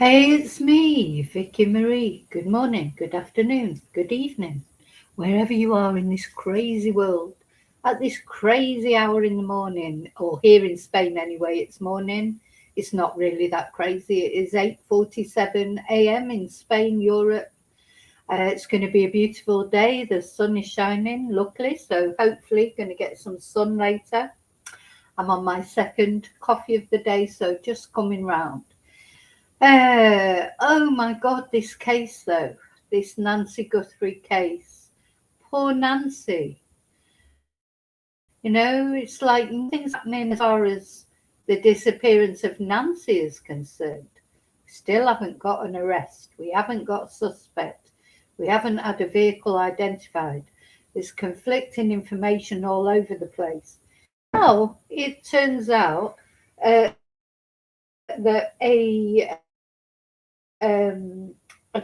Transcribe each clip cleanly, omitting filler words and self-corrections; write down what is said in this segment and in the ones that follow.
Hey, it's me, Vicky Marie. Good morning, good afternoon, good evening, wherever you are in this crazy world. At this crazy hour in the morning, or here in Spain anyway, it's morning. It's not really that crazy. It is 8:47 a.m. in Spain, Europe. It's going to be a beautiful day. The sun is shining, luckily, so hopefully going to get some sun later. I'm on my second coffee of the day, so just coming round. Oh my God, this case though, this Nancy Guthrie case. Poor Nancy. It's like nothing's happening as far as the disappearance of Nancy is concerned. Still haven't got an arrest. We haven't got a suspect. We haven't had a vehicle identified. There's conflicting information all over the place. Now, it turns out that a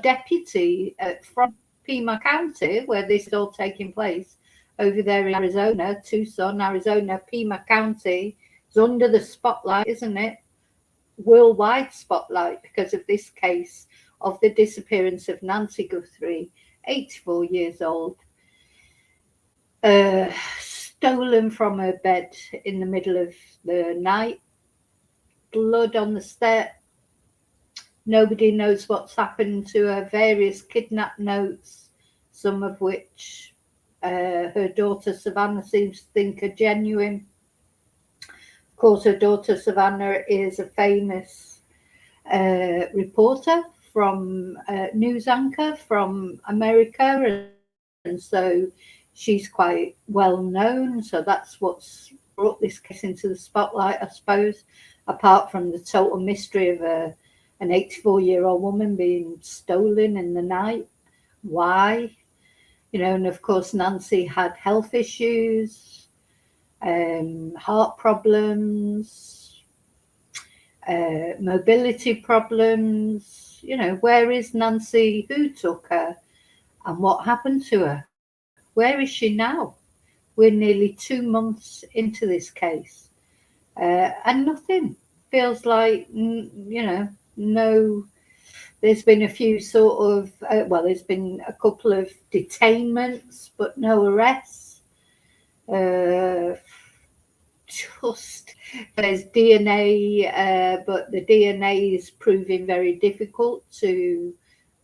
deputy from Pima County, where this is all taking place, over there in Arizona, Tucson, Arizona, Pima County is under the spotlight, isn't it? Worldwide spotlight because of this case of the disappearance of Nancy Guthrie, 84 years old, stolen from her bed in the middle of the night, blood on the step. Nobody knows what's happened to her. Various kidnap notes, some of which her daughter Savannah seems to think are genuine. Of course, her daughter Savannah is a famous reporter from news anchor from America, and so she's quite well known. So that's what's brought this case into the spotlight, I suppose, apart from the total mystery of an 84-year-old woman being stolen in the night. Why? And of course, Nancy had health issues, heart problems, mobility problems. Where is Nancy? Who took her? And what happened to her? Where is she now? We're nearly 2 months into this case. And nothing. Feels like, no, there's been a few sort of, there's been a couple of detainments, but no arrests. Just there's DNA, but the DNA is proving very difficult to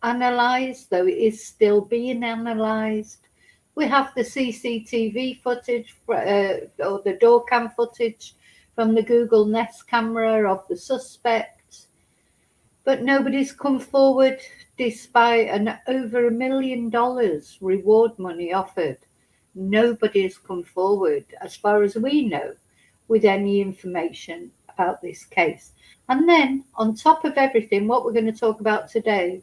analyze, though it is still being analyzed. We have the CCTV footage or the door cam footage from the Google Nest camera of the suspect, but nobody's come forward despite an over $1 million reward money offered. Nobody's come forward, as far as we know, with any information about this case. And then, on top of everything, what we're going to talk about today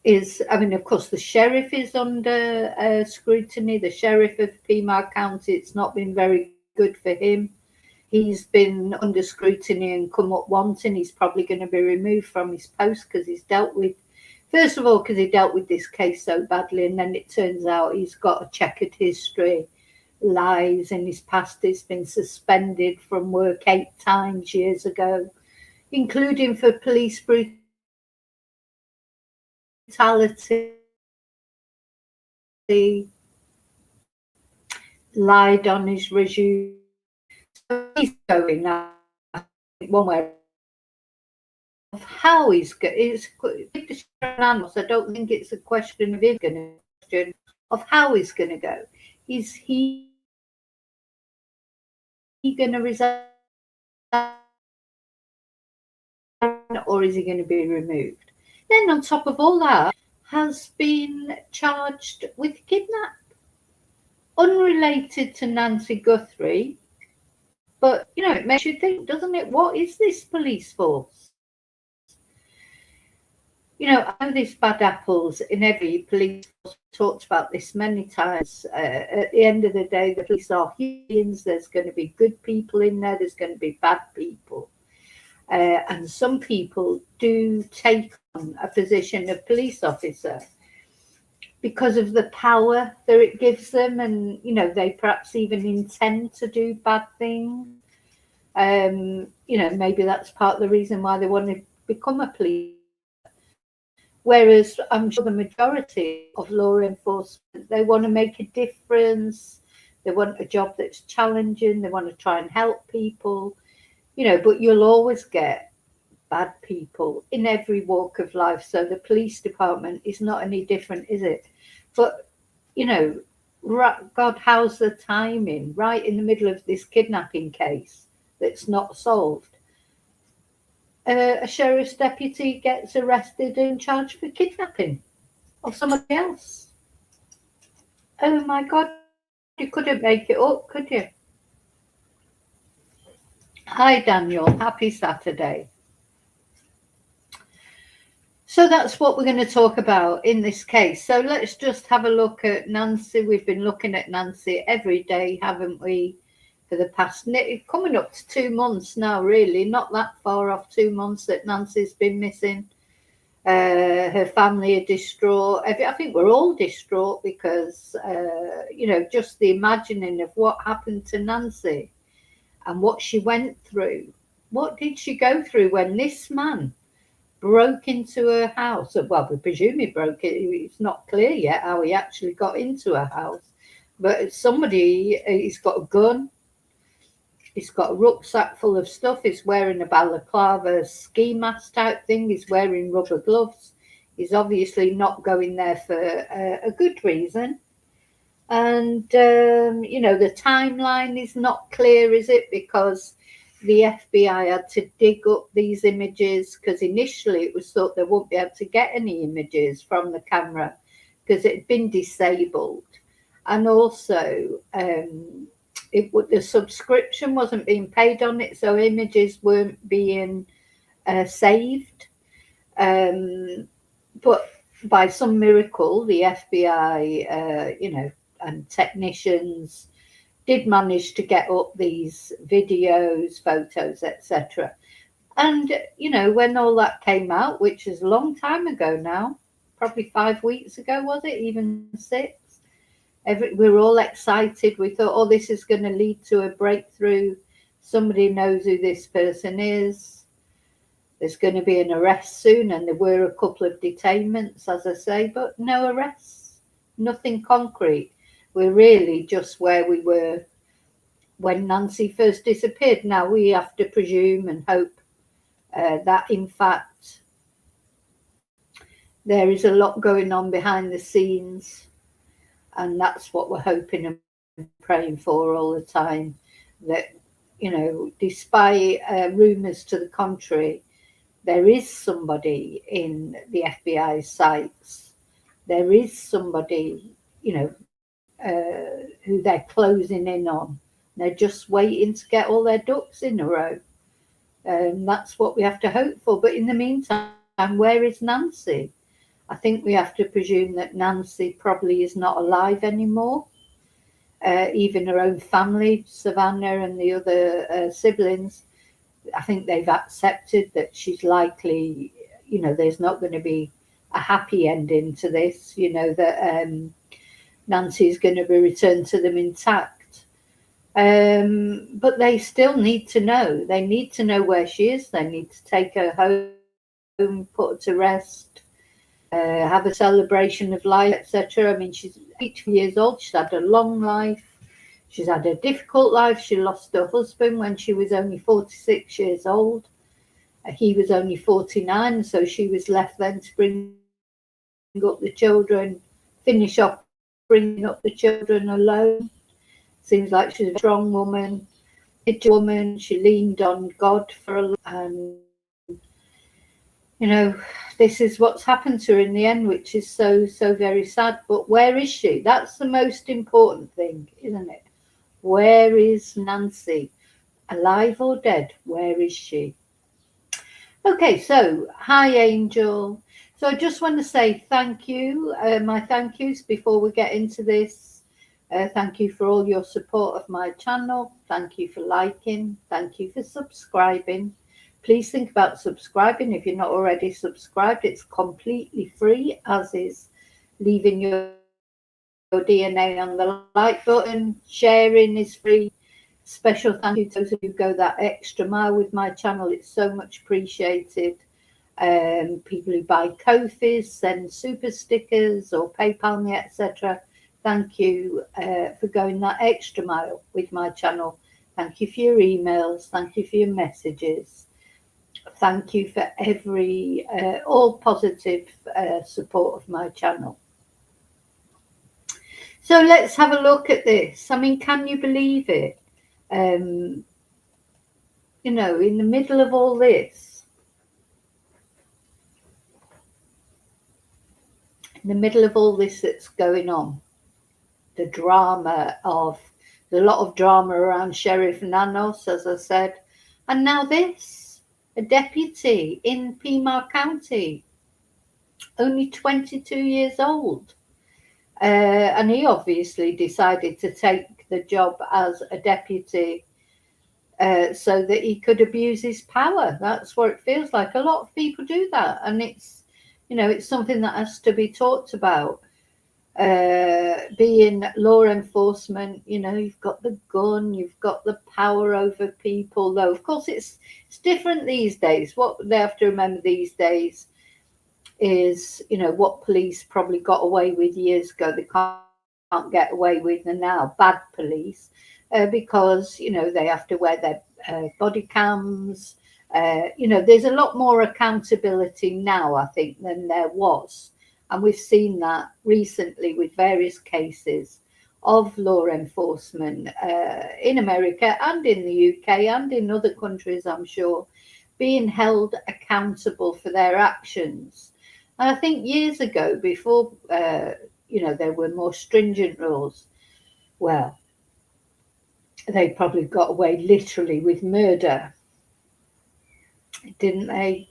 is, of course, the sheriff is under scrutiny. The sheriff of Pima County, it's not been very good for him. He's been under scrutiny and come up wanting. He's probably going to be removed from his post because he's dealt with, first of all, because he dealt with this case so badly, and then it turns out he's got a checkered history, lies in his past. He's been suspended from work 8 times years ago, including for police brutality, lied on his resume. He's going now, one way of how he's going. It's animals. I don't think it's a question of if going to, question of how he's going to go. Is he going to resign, or is he going to be removed? Then on top of all that, has been charged with kidnap, unrelated to Nancy Guthrie. But, it makes you think, doesn't it? What is this police force? I know these bad apples in every police force. We've talked about this many times. At the end of the day, the police are humans. There's going to be good people in there. There's going to be bad people. And some people do take on a position of police officer because of the power that it gives them. And, they perhaps even intend to do bad things. Maybe that's part of the reason why they want to become a police Whereas I'm sure the majority of law enforcement, they want to make a difference. They want a job that's challenging. They want to try and help people, but you'll always get bad people in every walk of life. So the police department is not any different, is it? But, you know, God, how's the timing? Right in the middle of this kidnapping case that's not solved. A sheriff's deputy gets arrested and charged for kidnapping of somebody else. Oh my God, you couldn't make it up, could you? Hi, Daniel. Happy Saturday. So that's what we're going to talk about in this case. So let's just have a look at Nancy. We've been looking at Nancy every day, haven't we, for the past, coming up to 2 months now, really, not that far off 2 months that Nancy's been missing. Her family are distraught. I think we're all distraught because, just the imagining of what happened to Nancy and what she went through. What did she go through when this man broke into her house? Well, we presume he broke it. It's not clear yet how he actually got into her house. But he's got a gun. He's got a rucksack full of stuff. He's wearing a balaclava ski mask type thing. He's wearing rubber gloves. He's obviously not going there for a good reason. And, the timeline is not clear, is it? Because the FBI had to dig up these images because initially it was thought they wouldn't be able to get any images from the camera because it had been disabled. And also, the subscription wasn't being paid on it, so images weren't being saved. But by some miracle, the FBI, and technicians did manage to get up these videos, photos, etc. And, when all that came out, which is a long time ago now, probably 5 weeks ago, was it? Even 6? We were all excited. We thought, oh, this is going to lead to a breakthrough. Somebody knows who this person is. There's going to be an arrest soon. And there were a couple of detainments, as I say, but no arrests, nothing concrete. We're really just where we were when Nancy first disappeared. Now we have to presume and hope that, in fact, there is a lot going on behind the scenes. And that's what we're hoping and praying for all the time, that, despite rumours to the contrary, there is somebody in the FBI's sights. There is somebody, who they're closing in on. They're just waiting to get all their ducks in a row. That's what we have to hope for. But in the meantime, where is Nancy? I think we have to presume that Nancy probably is not alive anymore. Even her own family, Savannah and the other siblings, I think they've accepted that she's likely, there's not going to be a happy ending to this, that Nancy's going to be returned to them intact. But they still need to know. They need to know where she is. They need to take her home, put her to rest. Have a celebration of life, etc. I mean, she's 80 years old. She's had a long life. She's had a difficult life. She lost her husband when she was only 46 years old. He was only 49, so she was left then to bring up the children, finish off bringing up the children alone. Seems like she's a strong woman, She leaned on God for a and this is what's happened to her in the end, which is so very sad. But where is she? That's the most important thing, isn't it? Where is Nancy? Alive or dead? Where is she? Okay, so hi, Angel. So I just want to say thank you, my thank yous before we get into this. Thank you for all your support of my channel. Thank you for liking. Thank you for subscribing. Please think about subscribing if you're not already subscribed. It's completely free, as is leaving your DNA on the like button. Sharing is free. Special thank you to those who go that extra mile with my channel. It's so much appreciated. People who buy Ko-fis, send super stickers or PayPal me, etc. Thank you for going that extra mile with my channel. Thank you for your emails. Thank you for your messages. Thank you for every all positive support of my channel. So let's have a look at this. I mean, can you believe it? You know, in the middle of all this, that's going on, the drama of, there's a lot of drama around Sheriff Nanos, as I said, and now this, a deputy in Pima County, only 22 years old. And he obviously decided to take the job as a deputy so that he could abuse his power. That's what it feels like. A lot of people do that, and it's, you know, it's something that has to be talked about. Being law enforcement, you know, you've got the gun, you've got the power over people, though of course it's different these days. What they have to remember these days is, you know, what police probably got away with years ago, they can't get away with now, bad police, because, you know, they have to wear their body cams. You know, there's a lot more accountability now, I think, than there was. And we've seen that recently with various cases of law enforcement in America and in the UK and in other countries, I'm sure, being held accountable for their actions. And I think years ago, before, you know, there were more stringent rules, well, they probably got away literally with murder, didn't they?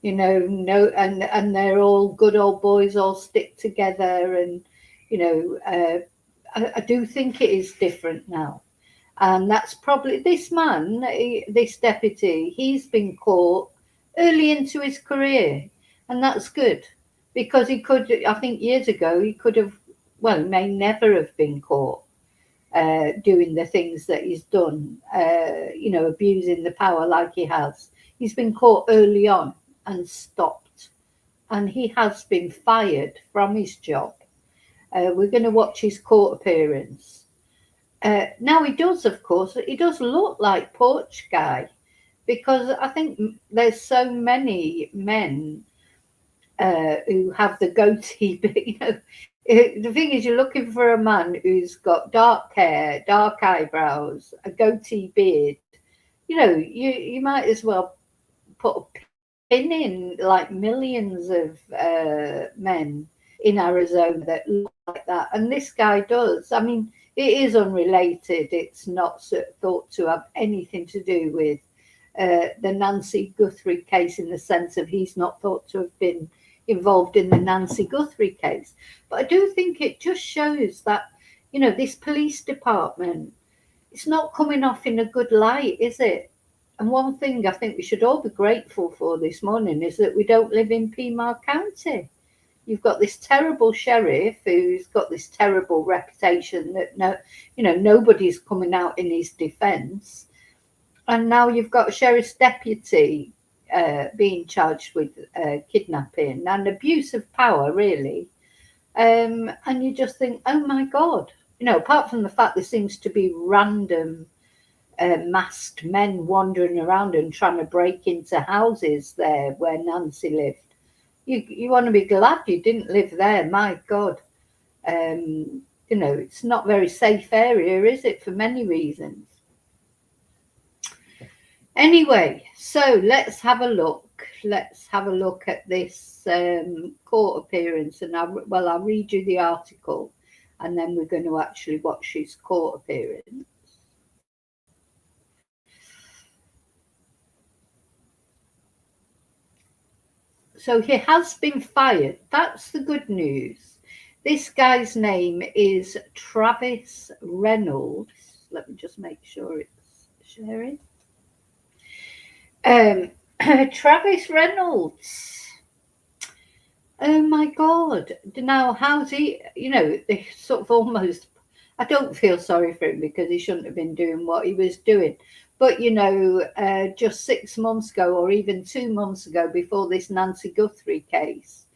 You know, no, and they're all good old boys, all stick together, and you know, I do think it is different now, and that's probably this man, this deputy. He's been caught early into his career, and that's good, because he could. I think years ago he could have. Well, he may never have been caught doing the things that he's done. You know, abusing the power like he has. He's been caught early on and stopped, and he has been fired from his job. We're going to watch his court appearance. Now he does, of course, he does look like Porch Guy, because I think there's so many men who have the goatee, but you know, the thing is, you're looking for a man who's got dark hair, dark eyebrows, a goatee beard. You know, you might as well put a pin in like millions of men in Arizona that look like that, and this guy does. I mean, it is unrelated. It's not thought to have anything to do with the Nancy Guthrie case, in the sense of he's not thought to have been involved in the Nancy Guthrie case. But I do think it just shows that, you know, this police department, it's not coming off in a good light, is it? And one thing I think we should all be grateful for this morning is that we don't live in Pima County. You've got this terrible sheriff who's got this terrible reputation that nobody's coming out in his defence, and now you've got a sheriff's deputy being charged with kidnapping and abuse of power, really. And you just think, oh my God, you know, apart from the fact there seems to be random masked men wandering around and trying to break into houses there where Nancy lived. You want to be glad you didn't live there. My God. You know, it's not a very safe area, is it, for many reasons? Anyway, so let's have a look. Let's have a look at this court appearance. And I'll read you the article, and then we're going to actually watch his court appearance. So he has been fired. That's the good news. This guy's name is Travis Reynolds. Let me just make sure it's sharing. Travis Reynolds. Oh my God. Now, how's he, you know, they sort of almost, I don't feel sorry for him because he shouldn't have been doing what he was doing. But, just 6 months ago, or even 2 months ago, before this Nancy Guthrie case,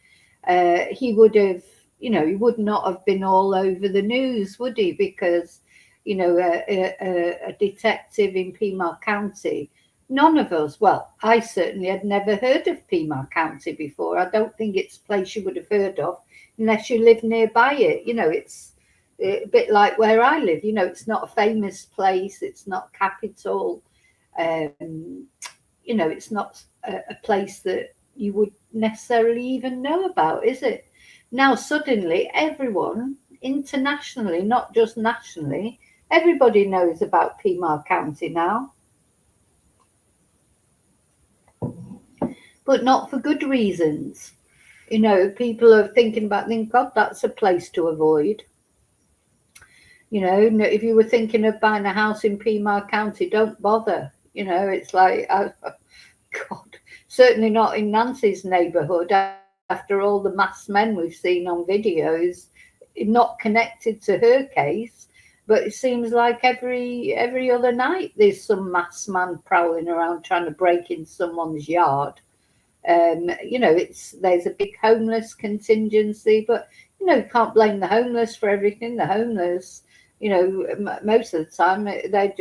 he would have, he would not have been all over the news, would he? Because, a detective in Pima County, none of us, well, I certainly had never heard of Pima County before. I don't think it's a place you would have heard of unless you live nearby it. It's a bit like where I live. It's not a famous place. It's not capital. It's not a place that you would necessarily even know about, is it? Now, suddenly, everyone internationally, not just nationally, everybody knows about Pima County now, but not for good reasons. People are thinking, God, that's a place to avoid. If you were thinking of buying a house in Pima County, don't bother. It's like, God, certainly not in Nancy's neighbourhood after all the masked men we've seen on videos, not connected to her case. But it seems like every other night there's some masked man prowling around trying to break in someone's yard. There's a big homeless contingency, but you can't blame the homeless for everything. The homeless, most of the time they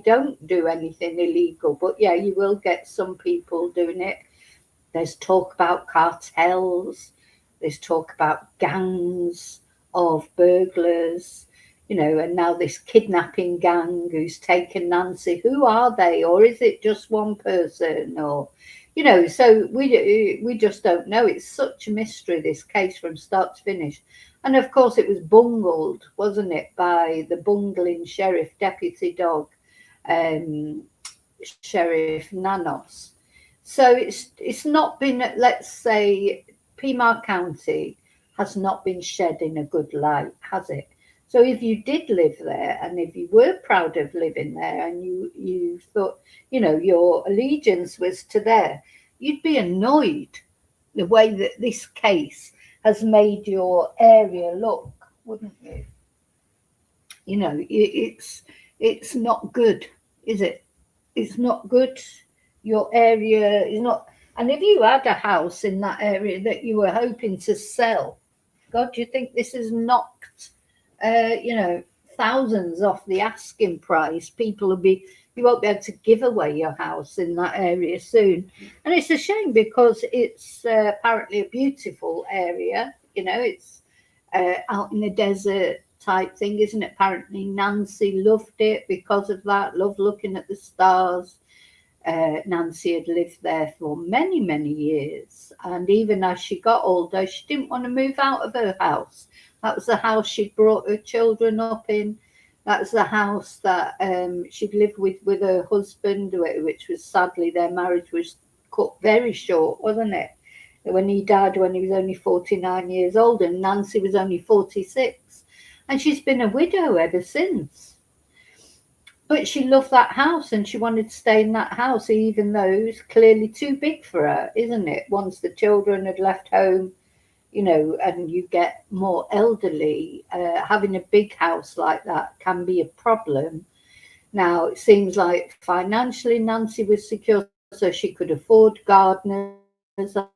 don't do anything illegal, but yeah, you will get some people doing it. There's talk about cartels. There's talk about gangs of burglars. And now this kidnapping gang who's taken Nancy. Who are they, or is it just one person, or? So we just don't know. It's such a mystery, this case, from start to finish. And of course, it was bungled, wasn't it, by the bungling sheriff, deputy dog, Sheriff Nanos. So it's not been, let's say, Pima County has not been shed in a good light, has it? So if you did live there, and if you were proud of living there, and you thought, your allegiance was to there, you'd be annoyed the way that this case has made your area look, wouldn't you? It's not good, is it? It's not good. Your area is not. And if you had a house in that area that you were hoping to sell, God, do you think this has knocked thousands off the asking price? You won't be able to give away your house in that area soon. And it's a shame, because it's apparently a beautiful area. It's out in the desert type thing, isn't it? Apparently Nancy loved it because of that, loved looking at the stars. Nancy had lived there for many, many years. And even as she got older, she didn't want to move out of her house. That was the house she'd brought her children up in. That was the house that she'd lived with her husband, which was, sadly, their marriage was cut very short, wasn't it? When he died when he was only 49 years old, and Nancy was only 46. And she's been a widow ever since. But she loved that house, and she wanted to stay in that house, even though it was clearly too big for her, isn't it? Once the children had left home, and you get more elderly, having a big house like that can be a problem. Now, it seems like financially Nancy was secure, so she could afford gardeners, I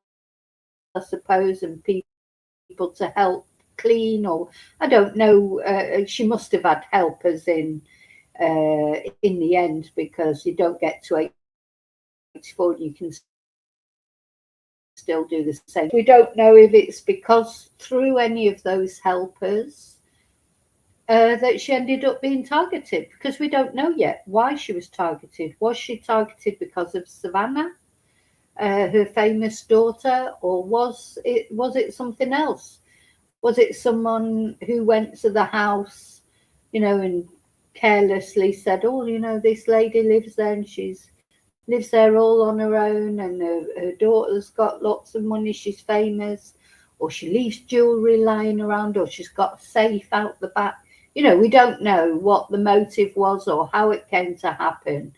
suppose, and people to help clean, or I don't know. She must have had helpers in the end, because you don't get to 84 and you can still do the same. We don't know if it's because through any of those helpers that she ended up being targeted, because we don't know yet why she was targeted. Was she targeted because of Savannah, her famous daughter, or was it something else? Was it someone who went to the house, and carelessly said, "Oh, this lady lives there, and she's lives there all on her own, and her daughter's got lots of money, she's famous," or she leaves jewellery lying around, or she's got a safe out the back. We don't know what the motive was or how it came to happen,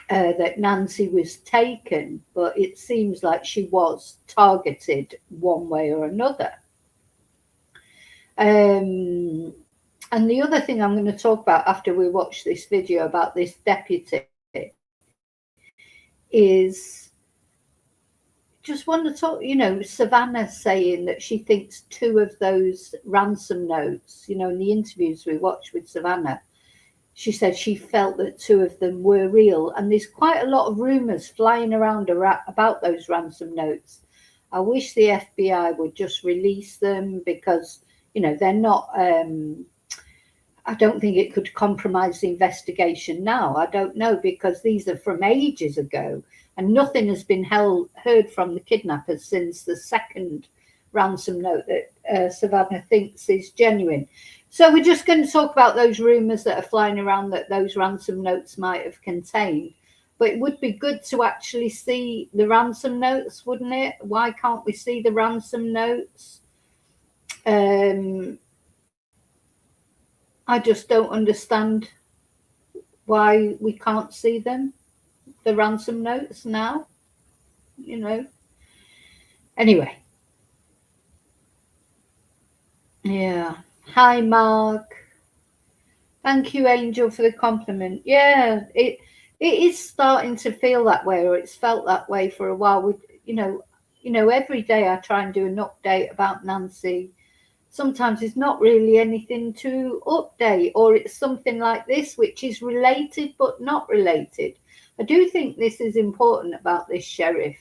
that Nancy was taken, but it seems like she was targeted one way or another. And the other thing I'm going to talk about after we watch this video about this deputy is just want to talk, Savannah saying that she thinks two of those ransom notes, in the interviews we watched with Savannah, she said she felt that two of them were real. And there's quite a lot of rumours flying around about those ransom notes. I wish the FBI would just release them because, they're not, I don't think it could compromise the investigation now. I don't know, because these are from ages ago and nothing has been heard from the kidnappers since the second ransom note that Savannah thinks is genuine. So we're just going to talk about those rumours that are flying around that those ransom notes might have contained. But it would be good to actually see the ransom notes, wouldn't it? Why can't we see the ransom notes? I just don't understand why we can't see them, the ransom notes now, Anyway. Yeah. Hi, Mark. Thank you, Angel, for the compliment. Yeah, it is starting to feel that way, or it's felt that way for a while. With every day I try and do an update about Nancy. Sometimes it's not really anything to update, or it's something like this, which is related but not related. I do think this is important about this sheriff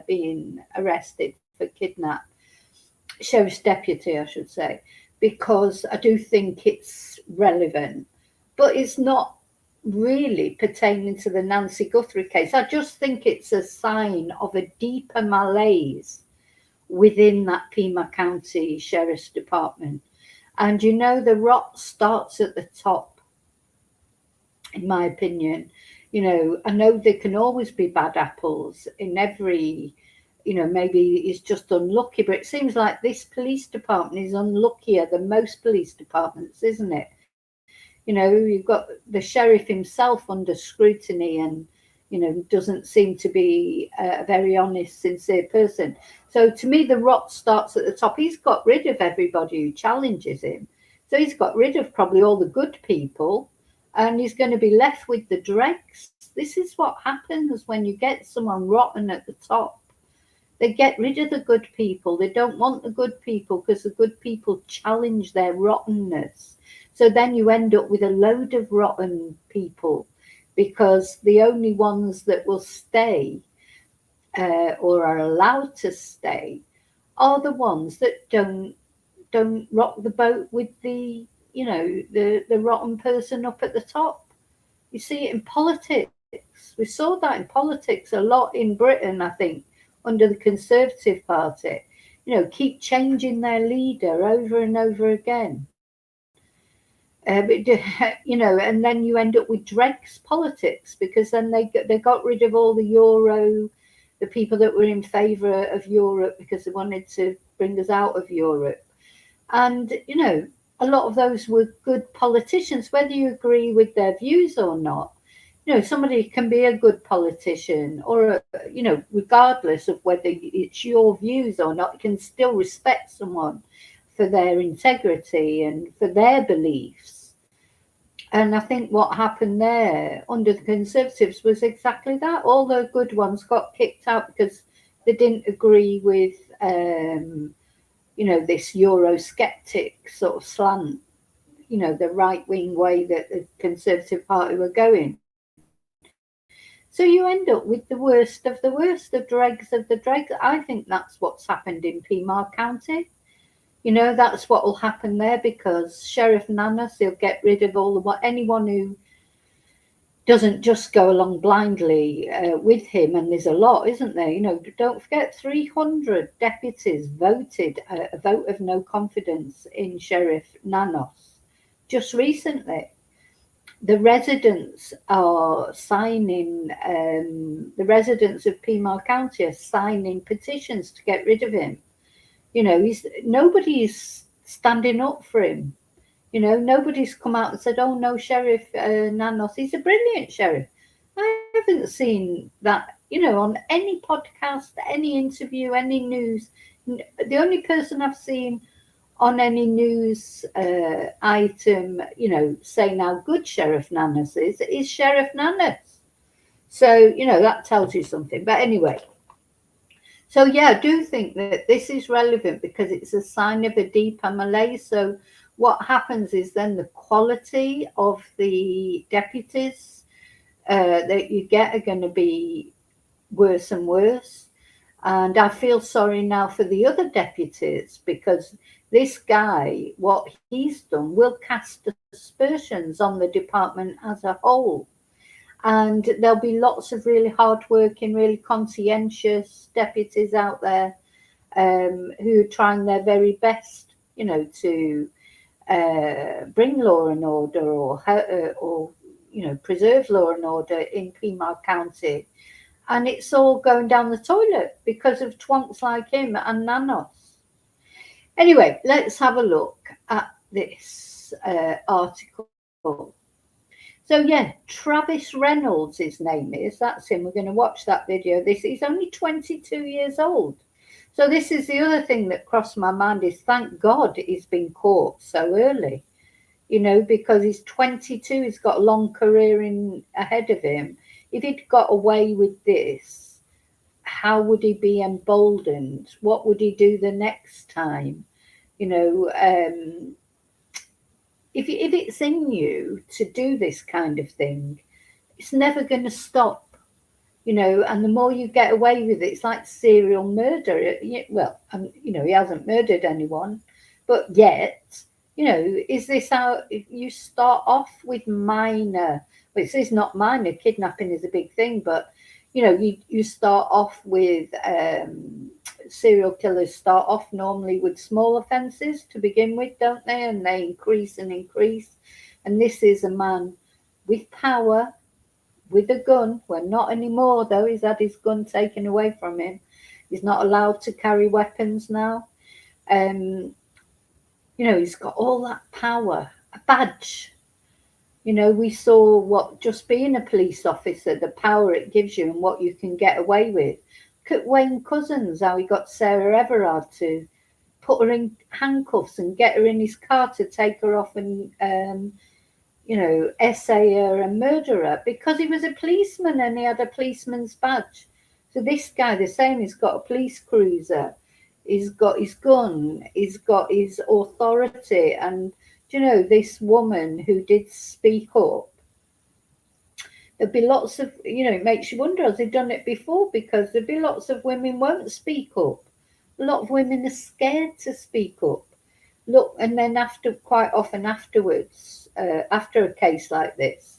being arrested for kidnap, sheriff's deputy, I should say, because I do think it's relevant, but it's not really pertaining to the Nancy Guthrie case. I just think it's a sign of a deeper malaise within that Pima County Sheriff's Department. And the rot starts at the top, in my opinion. I know there can always be bad apples in every, maybe it's just unlucky, but it seems like this police department is unluckier than most police departments, isn't it? You've got the sheriff himself under scrutiny and, doesn't seem to be a very honest, sincere person. So to me, the rot starts at the top. He's got rid of everybody who challenges him. So he's got rid of probably all the good people, and he's going to be left with the dregs. This is what happens when you get someone rotten at the top. They get rid of the good people. They don't want the good people because the good people challenge their rottenness. So then you end up with a load of rotten people, because the only ones that will stay or are allowed to stay are the ones that don't rock the boat with the rotten person up at the top. You see it in politics. We saw that in politics a lot in Britain, I think, under the Conservative Party. Keep changing their leader over and over again. And then you end up with dregs politics, because then they got rid of all the Euro, the people that were in favour of Europe because they wanted to bring us out of Europe. And, a lot of those were good politicians, whether you agree with their views or not. Somebody can be a good politician, or, regardless of whether it's your views or not, you can still respect someone for their integrity and for their beliefs. And I think what happened there under the Conservatives was exactly that. All the good ones got kicked out because they didn't agree with, this Eurosceptic sort of slant, the right-wing way that the Conservative Party were going. So you end up with the worst of the worst, the dregs of the dregs. I think that's what's happened in Pima County. That's what will happen there, because Sheriff Nanas, he'll get rid of anyone who doesn't just go along blindly with him. And there's a lot, isn't there? Don't forget 300 deputies voted a vote of no confidence in Sheriff Nanas just recently. The residents are signing, the residents of Pima County are signing petitions to get rid of him. Nobody's standing up for him. Nobody's come out and said, "Oh no, Sheriff Nanos, he's a brilliant sheriff." I haven't seen that, on any podcast, any interview, any news. The only person I've seen on any news item, saying how good Sheriff Nanos is Sheriff Nanos. So, you know, that tells you something. But anyway, so yeah, I do think that this is relevant because it's a sign of a deeper malaise. So what happens is then the quality of the deputies that you get are going to be worse and worse. And I feel sorry now for the other deputies because this guy, what he's done, will cast aspersions on the department as a whole. And there'll be lots of really hardworking, really conscientious deputies out there who are trying their very best, you know, to bring law and order or you know, preserve law and order in Pima County. And it's all going down the toilet because of twonks like him and nanos. Anyway, let's have a look at this article. So yeah, Travis Reynolds, his name is. That's him. We're going to watch that video. He's only 22 years old. So this is the other thing that crossed my mind is thank God he's been caught so early. You know, because he's 22, he's got a long career ahead of him. If he'd got away with this, how would he be emboldened? What would he do the next time? You know, if it's in you to do this kind of thing, it's never going to stop. You know, and the more you get away with it, it's like serial murder. Well, you know, he hasn't murdered anyone, but yet, you know, is this how you start off with minor? Well, this is not minor. Kidnapping is a big thing, but you know, you start off with serial killers start off normally with small offences to begin with, don't they? And they increase and increase. And this is a man with power, with a gun. Well, not anymore though. He's had his gun taken away from him. He's not allowed to carry weapons now. You know, he's got all that power, a badge. You know, we saw what just being a police officer, the power it gives you and what you can get away with. Look at Wayne Couzens, how he got Sarah Everard to put her in handcuffs and get her in his car to take her off and, you know, essay her and murder her because he was a policeman and he had a policeman's badge. So this guy, the same, he's got a police cruiser, he's got his gun, he's got his authority. And you know, this woman who did speak up, there'd be lots of, you know, it makes you wonder, has he done it before? Because there'd be lots of women won't speak up. A lot of women are scared to speak up. Look, and then quite often afterwards, after a case like this,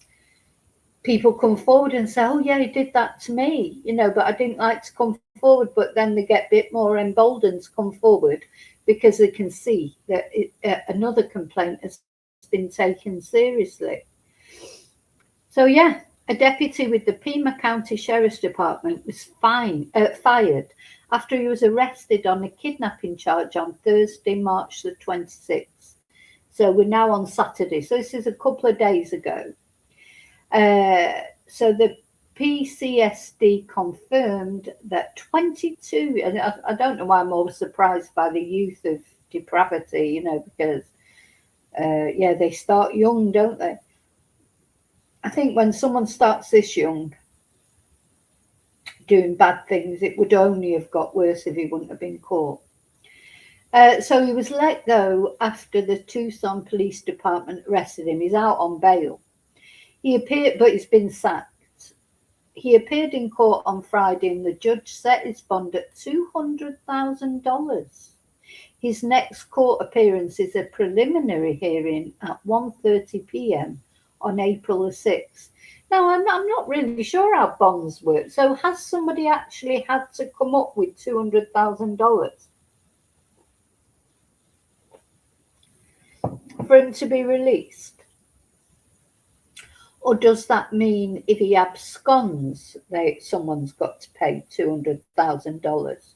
people come forward and say, oh yeah, he did that to me, you know, but I didn't like to come forward. But then they get a bit more emboldened to come forward because they can see that another complaint has been taken seriously. So yeah, a deputy with the Pima County Sheriff's Department was fired after he was arrested on a kidnapping charge on Thursday, March the 26th. So we're now on Saturday. So this is a couple of days ago. So the PCSD confirmed that 22, and I don't know why I'm always surprised by the youth of depravity, you know, because, yeah, they start young, don't they? I think when someone starts this young doing bad things, it would only have got worse if he wouldn't have been caught. So he was let go after the Tucson Police Department arrested him. He's out on bail. He appeared, but he's been sacked. He appeared in court on Friday and the judge set his bond at $200,000. His next court appearance is a preliminary hearing at 1:30 p.m. on April the 6th. Now, I'm not really sure how bonds work. So has somebody actually had to come up with $200,000 for him to be released? Or does that mean if he absconds, someone's got to pay $200,000?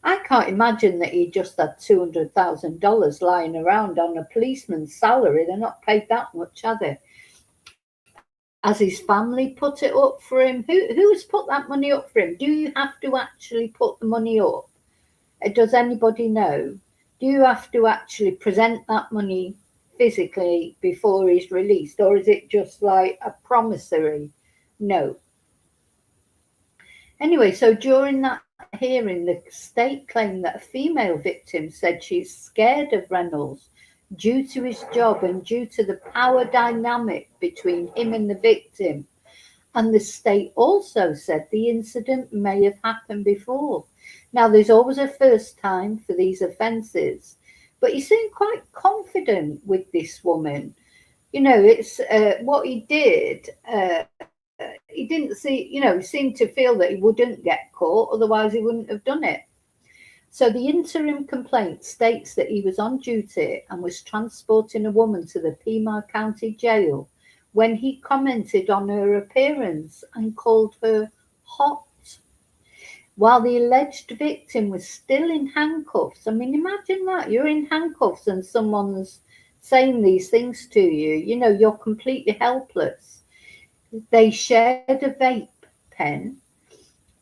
I can't imagine that he just had $200,000 lying around on a policeman's salary. They're not paid that much, are they? Has his family put it up for him? Who has put that money up for him? Do you have to actually put the money up? Does anybody know? Do you have to actually present that money physically before he's released, or is it just like a promissory note? Anyway, so during that hearing, the state claimed that a female victim said she's scared of Reynolds due to his job and due to the power dynamic between him and the victim. And the state also said the incident may have happened before. Now, there's always a first time for these offences, but he seemed quite confident with this woman. You know, it's what he did. He didn't see, seemed to feel that he wouldn't get caught, otherwise he wouldn't have done it. So the interim complaint states that he was on duty and was transporting a woman to the Pima County jail when he commented on her appearance and called her hot while the alleged victim was still in handcuffs. I mean, imagine that. You're in handcuffs and someone's saying these things to you. You know, you're completely helpless. They shared a vape pen,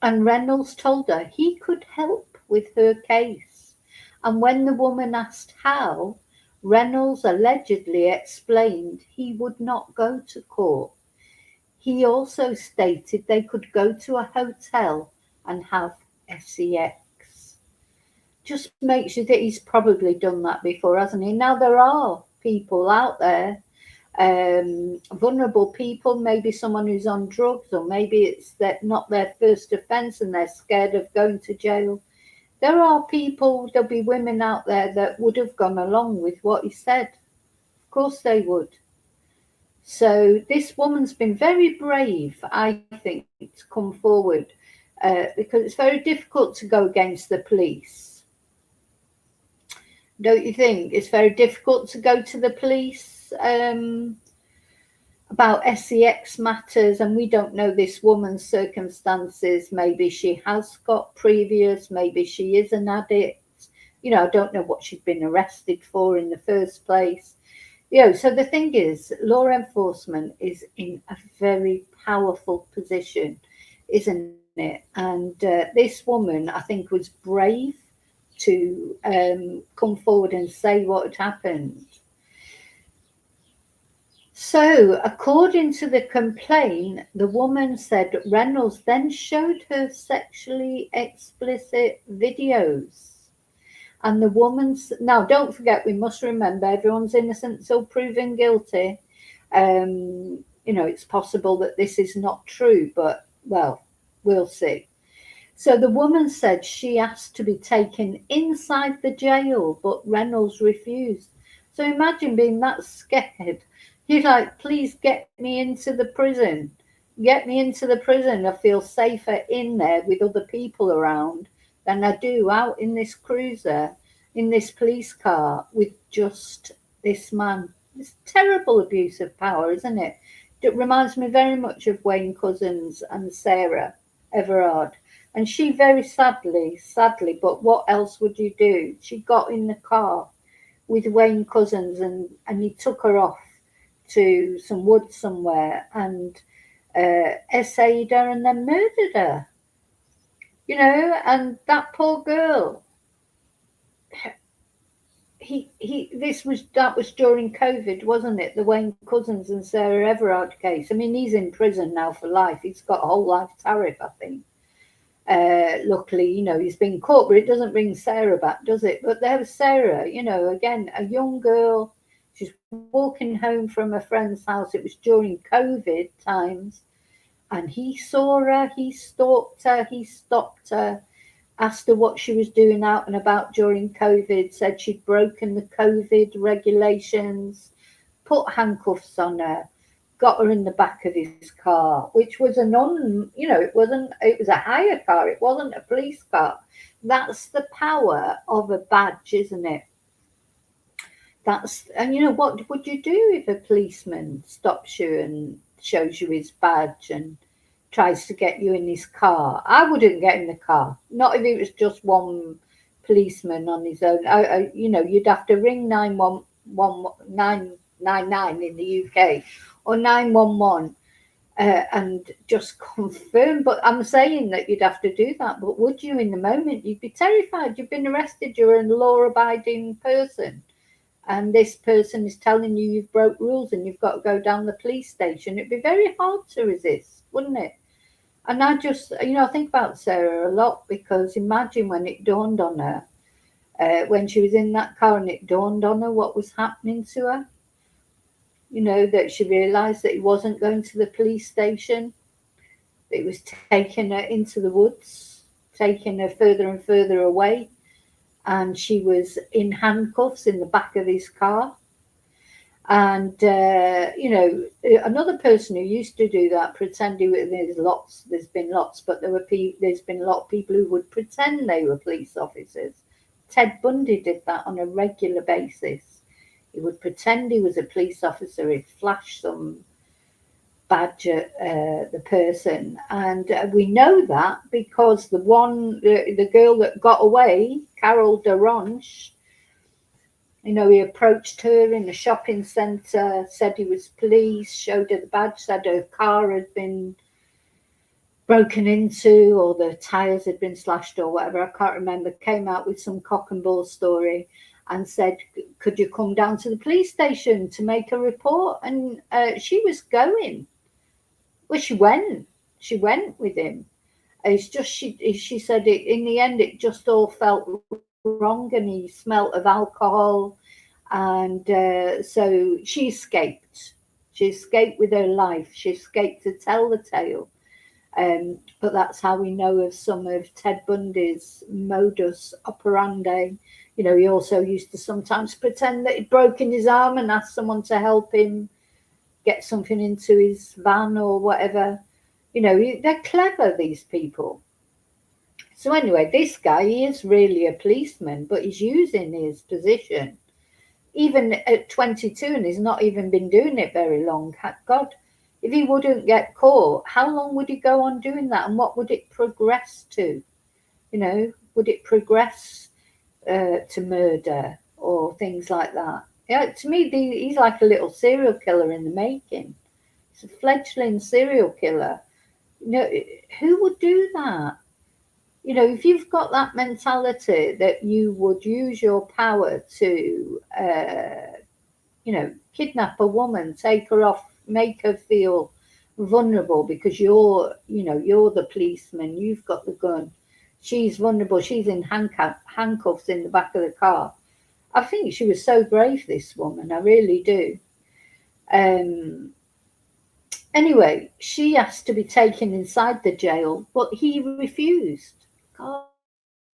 and Reynolds told her he could help with her case. And when the woman asked how, Reynolds allegedly explained he would not go to court. He also stated they could go to a hotel and have sex. Just makes you think he's probably done that before, hasn't he? Now, there are people out there, vulnerable people, maybe someone who's on drugs, or maybe it's that not their first offence and they're scared of going to jail. There are people, there'll be women out there that would have gone along with what he said. Of course they would. So this woman's been very brave, I think, to come forward because it's very difficult to go against the police. Don't you think? It's very difficult to go to the police about sex matters, and we don't know this woman's circumstances. Maybe she has got previous, maybe she is an addict. You know, I don't know what she'd been arrested for in the first place. You know, so the thing is, law enforcement is in a very powerful position, isn't it? And this woman, I think, was brave to come forward and say what had happened. So, according to the complaint, the woman said Reynolds then showed her sexually explicit videos. And the woman's now, don't forget, we must remember everyone's innocent until proven guilty. It's possible that this is not true, but well, we'll see. So the woman said she asked to be taken inside the jail, but Reynolds refused. So imagine being that scared. You're like, please get me into the prison. Get me into the prison. I feel safer in there with other people around than I do out in this cruiser, in this police car with just this man. It's terrible abuse of power, isn't it? It reminds me very much of Wayne Couzens and Sarah Everard. And she very sadly, but what else would you do? She got in the car with Wayne Couzens and he took her off to some woods somewhere and essayed her and then murdered her. You know, and that poor girl. That was during COVID, wasn't it? The Wayne Couzens and Sarah Everard case. I mean, he's in prison now for life. He's got a whole life tariff, I think. Luckily, he's been caught, but it doesn't bring Sarah back, does it? But there was Sarah, again, a young girl. She's walking home from a friend's house. It was during COVID times. And he saw her, he stalked her, he stopped her, asked her what she was doing out and about during COVID, said she'd broken the COVID regulations, put handcuffs on her, got her in the back of his car, which was it was a hire car, it wasn't a police car. That's the power of a badge, isn't it? And what would you do if a policeman stops you and shows you his badge and tries to get you in his car? I wouldn't get in the car, not if it was just one policeman on his own. You'd have to ring 999 in the UK or 911 and just confirm. But I'm saying that you'd have to do that. But would you in the moment? You'd be terrified. You've been arrested. You're a law-abiding person. And this person is telling you you've broke rules and you've got to go down the police station. It'd be very hard to resist, wouldn't it? And I just, I think about Sarah a lot, because imagine when it dawned on her, when she was in that car and it dawned on her what was happening to her, that she realised that he wasn't going to the police station, that it was taking her into the woods, taking her further and further away, and she was in handcuffs in the back of his car. And another person who used to do that, pretend there's been lots, but there's been a lot of people who would pretend they were police officers. Ted Bundy did that on a regular basis. He would pretend he was a police officer. He'd flash some badge at the person, and we know that because the girl that got away, Carol Deronche, he approached her in a shopping centre, said he was police, showed her the badge, said her car had been broken into or the tyres had been slashed or whatever, I can't remember, came out with some cock and bull story and said, could you come down to the police station to make a report? And she was going. Well, she went with him. It's just, she said in the end, it just all felt wrong, and he smelt of alcohol. And so she escaped. She escaped with her life. She escaped to tell the tale. But that's how we know of some of Ted Bundy's modus operandi. He also used to sometimes pretend that he'd broken his arm and ask someone to help him get something into his van or whatever. They're clever, these people. So anyway, this guy, he is really a policeman, but he's using his position. Even at 22, and he's not even been doing it very long. God, if he wouldn't get caught, how long would he go on doing that? And what would it progress to? Would it progress to murder or things like that? Yeah, to me, he's like a little serial killer in the making. He's a fledgling serial killer. Who would do that? If you've got that mentality that you would use your power to, kidnap a woman, take her off, make her feel vulnerable because you're the policeman, you've got the gun, she's vulnerable, she's in handcuffs in the back of the car. I think she was so brave, this woman. I really do. Anyway, she asked to be taken inside the jail, but he refused. God.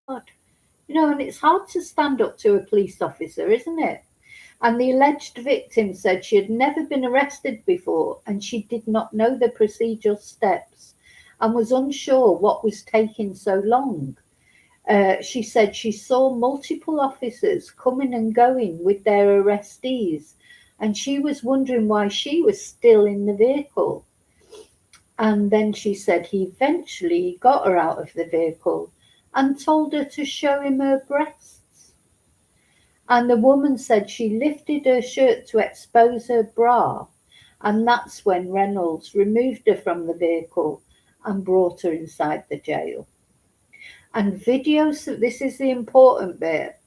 And it's hard to stand up to a police officer, isn't it? And the alleged victim said she had never been arrested before and she did not know the procedural steps and was unsure what was taking so long. She said she saw multiple officers coming and going with their arrestees, and she was wondering why she was still in the vehicle. And then she said he eventually got her out of the vehicle and told her to show him her breasts. And the woman said she lifted her shirt to expose her bra, and that's when Reynolds removed her from the vehicle and brought her inside the jail. And this is the important bit,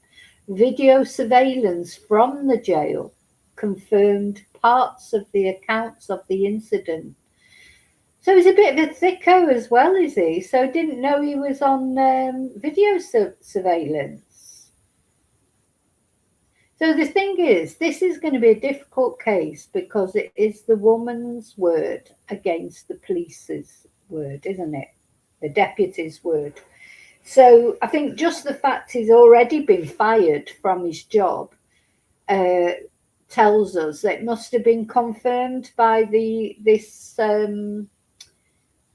video surveillance from the jail confirmed parts of the accounts of the incident. So he's a bit of a thicko as well, is he? So didn't know he was on video surveillance. So the thing is, this is going to be a difficult case because it is the woman's word against the police's word, isn't it? The deputy's word. So I think just the fact he's already been fired from his job tells us that it must have been confirmed by this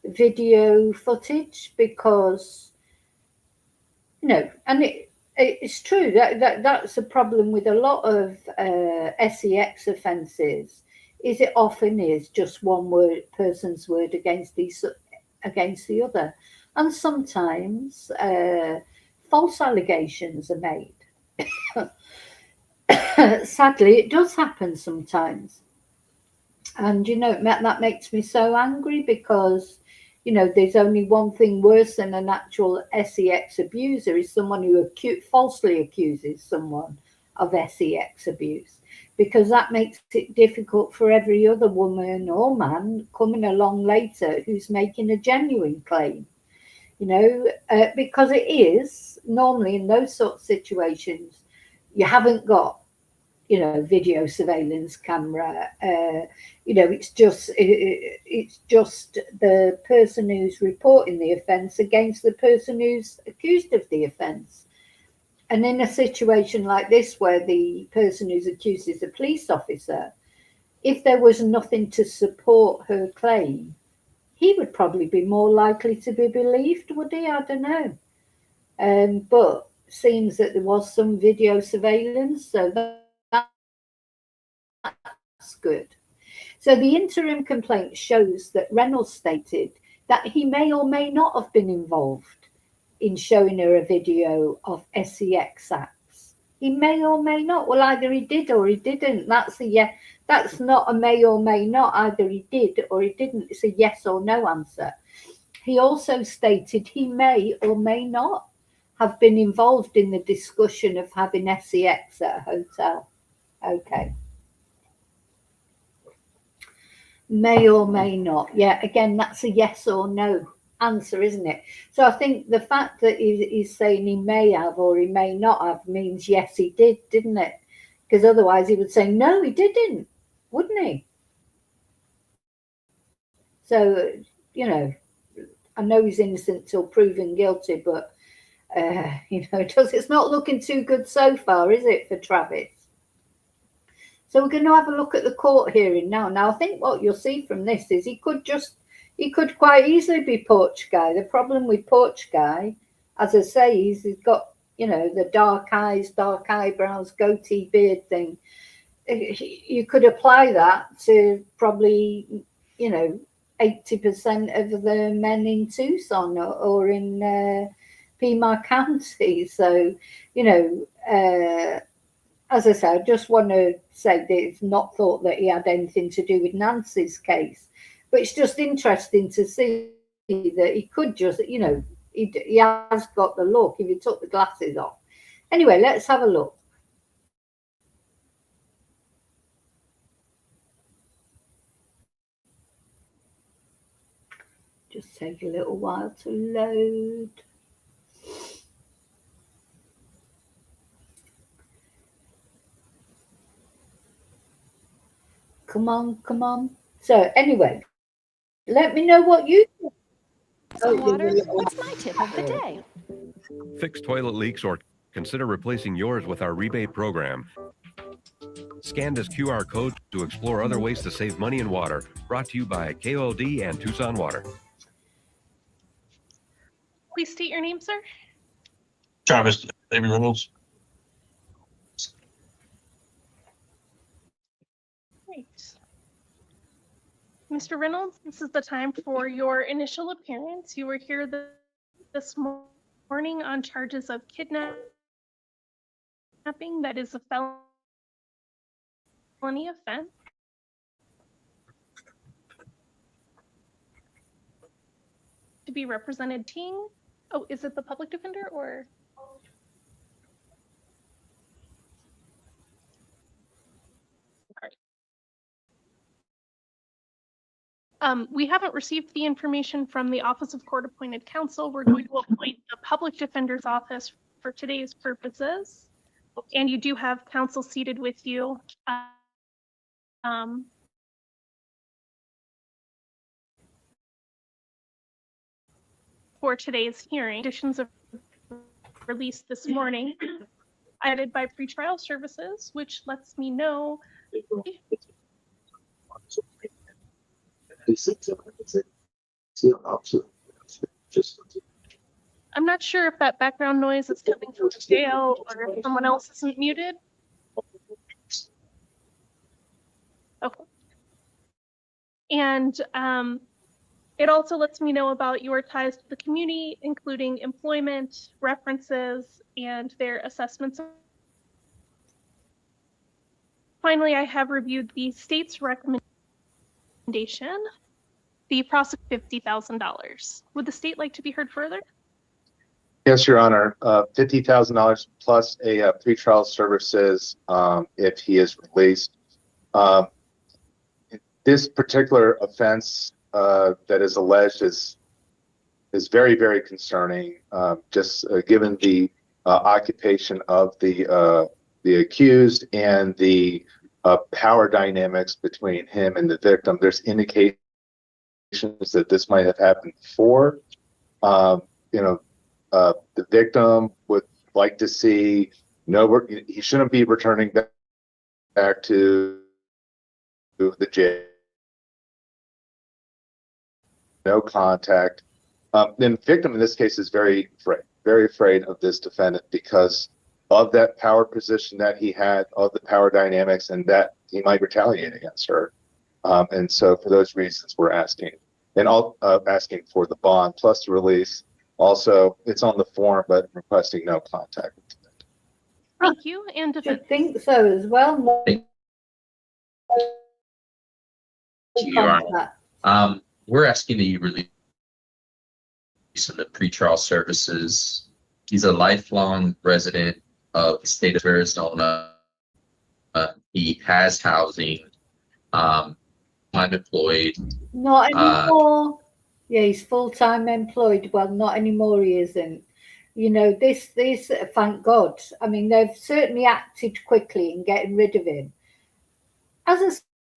video footage, because and it's true that's a problem with a lot of sex offences, is it often is just one person's word against the other, and sometimes false allegations are made. Sadly, it does happen sometimes, and that makes me so angry, because there's only one thing worse than an actual sex abuser, is someone who falsely accuses someone of sex abuse, because that makes it difficult for every other woman or man coming along later who's making a genuine claim. Because it is normally in those sort of situations, you haven't got, video surveillance camera. It's just the person who's reporting the offence against the person who's accused of the offence. And in a situation like this, where the person who's accused is a police officer, if there was nothing to support her claim, he would probably be more likely to be believed, would he? I don't know. But seems that there was some video surveillance, so that's good. So the interim complaint shows that Reynolds stated that he may or may not have been involved in showing her a video of sex acts. He may or may not. Well, either he did or he didn't. That's not a may or may not. Either he did or he didn't. It's a yes or no answer. He also stated he may or may not have been involved in the discussion of having sex at a hotel. Okay. May or may not. Yeah, again, that's a yes or no answer, isn't it? So I think the fact that he's saying he may have or he may not have means yes, he did, didn't it? Because otherwise he would say no, he didn't, wouldn't he? So, I know he's innocent till proven guilty, but it's not looking too good so far, is it, for Travis? So we're going to have a look at the court hearing now. Now, I think what you'll see from this is he could quite easily be Porch Guy. The problem with Porch Guy, as I say, he's got, the dark eyes, dark eyebrows, goatee beard thing. You could apply that to probably, 80% of the men in Tucson or in Pima County. So, as I said, I just want to say that it's not thought that he had anything to do with Nancy's case, but it's just interesting to see that he could just, he has got the look if he took the glasses off. Anyway, let's have a look. Just take a little while to load. Come on. So anyway, let me know what you think. Some water. What's my tip of the day? Fix toilet leaks or consider replacing yours with our rebate program. Scan this QR code to explore other ways to save money and water. Brought to you by KOLD and Tucson Water. Please state your name, sir. Travis David Reynolds. Great. Mr. Reynolds, this is the time for your initial appearance. You were here this morning on charges of kidnapping. That is a felony offense. To be represented, Ting. Oh, is it the public defender or? We haven't received the information from the Office of Court Appointed Counsel. We're going to appoint the Public Defender's Office for today's purposes. And you do have counsel seated with you. For today's hearing, conditions of release this morning, added by pretrial services, which lets me know. I'm not sure if that background noise is coming from the jail or if someone else isn't muted. Okay. And it also lets me know about your ties to the community, including employment, references, and their assessments. Finally, I have reviewed the state's recommendation, the prosecution $50,000. Would the state like to be heard further? Yes, Your Honor. $50,000 plus a pretrial services if he is released. This particular offense that is alleged is very, very concerning. Just given the occupation of the accused and the power dynamics between him and the victim, there's indications that this might have happened before. The victim would like to see he shouldn't be returning back to the jail. No contact. The victim in this case is very afraid of this defendant because of that power position that he had, of the power dynamics, and that he might retaliate against her. And so for those reasons, we're asking for the bond plus the release. Also, it's on the form, but requesting no contact. Thank you. And I think so as well. Thank you, Your Honor. We're asking that you release him to pretrial services. He's a lifelong resident of the state of Arizona. He has housing. Unemployed. Not anymore. Yeah, he's full-time employed. Well, not anymore. He isn't. This. Thank God. I mean, they've certainly acted quickly in getting rid of him. As I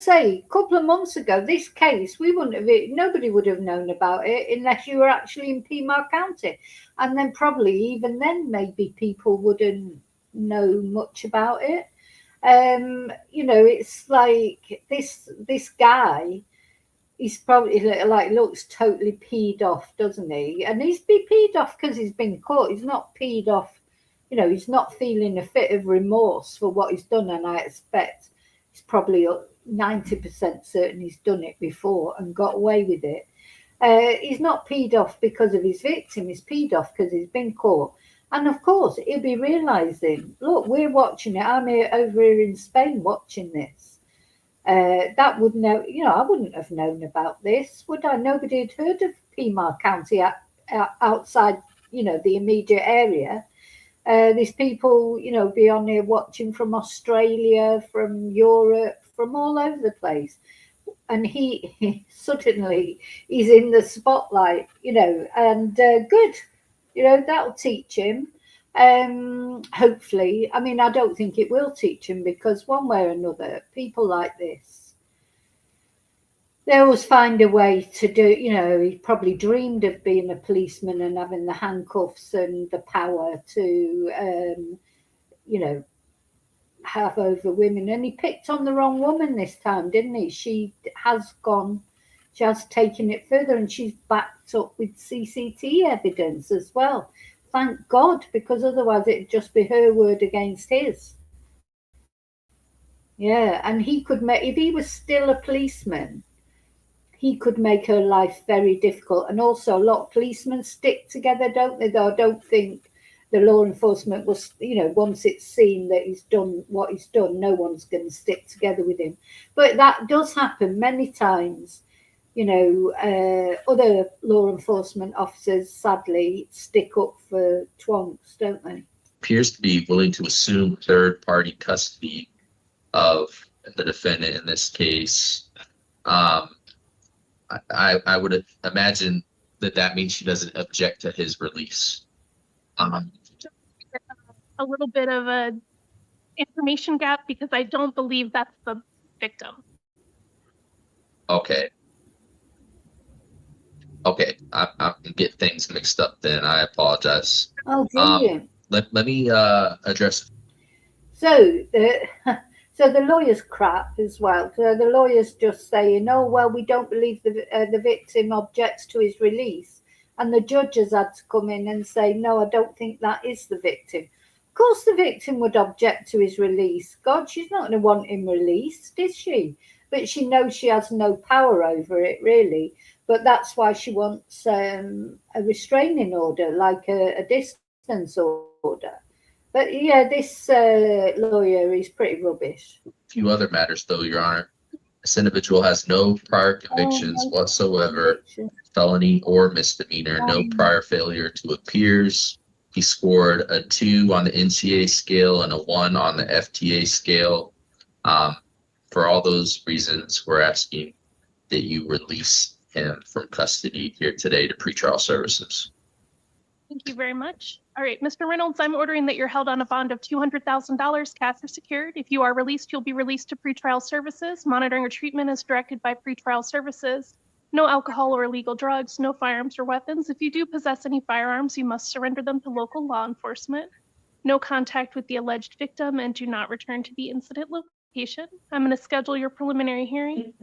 say, a couple of months ago, this case, nobody would have known about it unless you were actually in Pima County. And then probably even then, maybe people wouldn't know much about it. It's like this guy, he's probably looks totally peed off, doesn't he? And he's been peed off because he's been caught. He's not peed off, he's not feeling a fit of remorse for what he's done. And I expect he's probably 90% certain he's done it before and got away with it. He's not peed off because of his victim. He's peed off because he's been caught. And of course, he'll be realizing, look, we're watching it. I'm over here in Spain watching this. That would know, I wouldn't have known about this, would I? Nobody had heard of Pima County outside, the immediate area. These people, be on here watching from Australia, from Europe, from all over the place. And he suddenly he's in the spotlight, and good. That'll teach him. Hopefully. I mean, I don't think it will teach him because one way or another, people like this, they always find a way to do, he probably dreamed of being a policeman and having the handcuffs and the power to, have over women. And he picked on the wrong woman this time, didn't he? She has taken it further and she's backed up with CCTV evidence as well. Thank God, because otherwise it'd just be her word against his. Yeah, and he could make, if he was still a policeman, he could make her life very difficult. And also a lot of policemen stick together, don't they? Though I don't think the law enforcement was, once it's seen that he's done what he's done, no one's going to stick together with him. But that does happen many times. Other law enforcement officers sadly stick up for twonks, don't they? Appears to be willing to assume third-party custody of the defendant in this case. I would imagine that means she doesn't object to his release. A little bit of a information gap because I don't believe that's the victim. Okay, I'm getting things mixed up then. I apologize. Oh, brilliant. Let me address. So the lawyer's crap as well. So the lawyer's just saying, oh, well, we don't believe the victim objects to his release. And the judge has had to come in and say, no, I don't think that is the victim. Of course, the victim would object to his release. God, she's not going to want him released, is she? But she knows she has no power over it, really. But that's why she wants a restraining order, like a distance order. But yeah, this lawyer is pretty rubbish. A few other matters, though, Your Honor. This individual has no prior convictions whatsoever, felony or misdemeanor, no prior failure to appears, He scored a 2 on the NCA scale and a 1 on the FTA scale. For all those reasons, we're asking that you release him from custody here today to pretrial services. Thank you very much. All right, Mr. Reynolds, I'm ordering that you're held on a bond of $200,000, cash or secured. If you are released, you'll be released to pretrial services. Monitoring or treatment is directed by pretrial services. No alcohol or illegal drugs, no firearms or weapons. If you do possess any firearms, you must surrender them to local law enforcement. No contact with the alleged victim, and do not return to the incident location. I'm going to schedule your preliminary hearing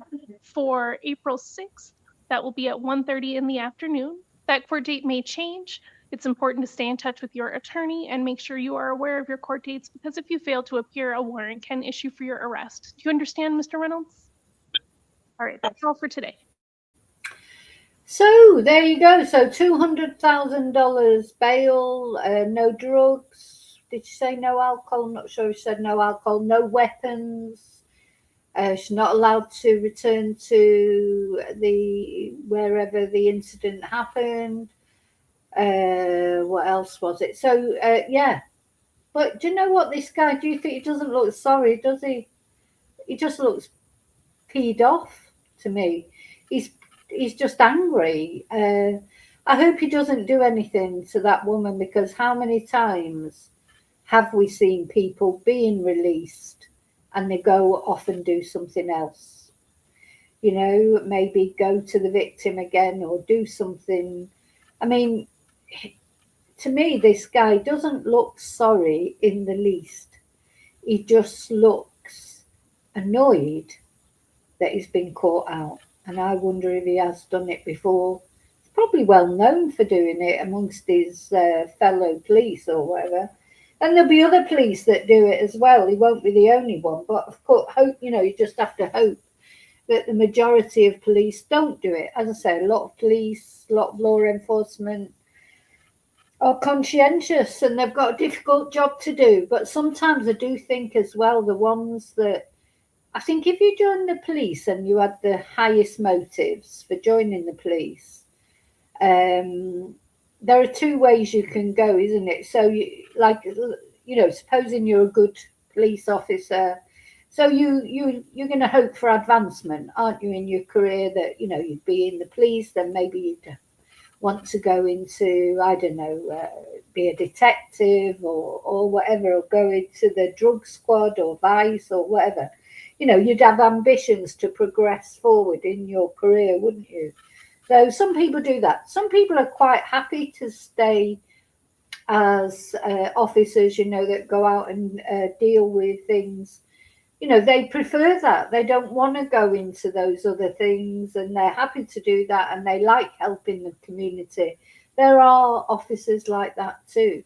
for April 6th. That will be at 1:30 in the afternoon. That court date may change. It's important to stay in touch with your attorney and make sure you are aware of your court dates, because if you fail to appear, a warrant can issue for your arrest. Do you understand, Mr. Reynolds? All right, that's all for today. So there you go. So $200,000 bail, no drugs. Did you say no alcohol? I'm not sure if you said no alcohol, no weapons. She's not allowed to return to wherever the incident happened. What else was it? So yeah. But do you know what, this guy, do you think he doesn't look sorry, does he? He just looks peed off to me. He's just angry. I hope he doesn't do anything to that woman, because how many times have we seen people being released and they go off and do something else? You know, maybe go to the victim again or do something. I mean, to me, this guy doesn't look sorry in the least. He just looks annoyed that he's been caught out. And I wonder if he has done it before. He's probably well known for doing it amongst his fellow police or whatever. And there'll be other police that do it as well. He won't be the only one. But of course, you just have to hope that the majority of police don't do it. As I say, a lot of police, a lot of law enforcement are conscientious and they've got a difficult job to do. But sometimes I do think as well, the ones that, I think if you join the police and you had the highest motives for joining the police, there are two ways you can go, isn't it? So, supposing you're a good police officer, so you're going to hope for advancement, aren't you, in your career? That you'd be in the police, then maybe you'd want to go into, I don't know, be a detective or whatever, or go into the drug squad or vice or whatever. You'd have ambitions to progress forward in your career, wouldn't you? So some people do that. Some people are quite happy to stay as officers, that go out and deal with things. They prefer that. They don't want to go into those other things, and they're happy to do that, and they like helping the community. There are officers like that too.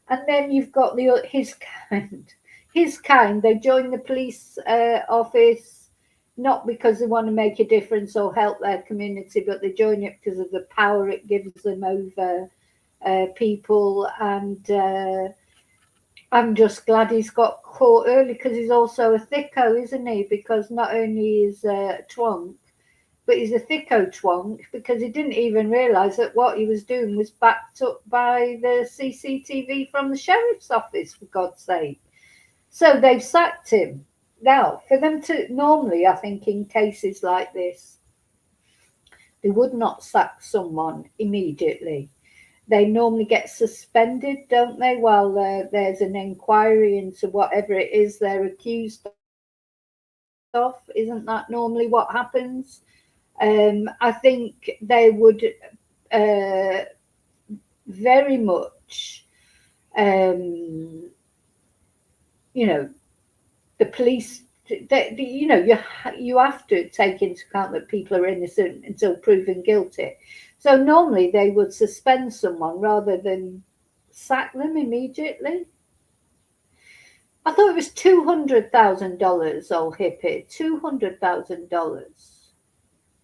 And then you've got his kind. They join the police office not because they want to make a difference or help their community, but they join it because of the power it gives them over people. And I'm just glad he's got caught early, because he's also a thicko, isn't he? Because not only is a twonk, but he's a thicko twonk, because he didn't even realise that what he was doing was backed up by the CCTV from the sheriff's office, for God's sake. So they've sacked him. Now, for them to, normally, I think in cases like this, they would not sack someone immediately. They normally get suspended, don't they, while there's an inquiry into whatever it is they're accused of. Isn't that normally what happens? I think they would very much, the police, you have to take into account that people are innocent until proven guilty. So normally they would suspend someone rather than sack them immediately. I thought it was $200,000, old hippie, $200,000,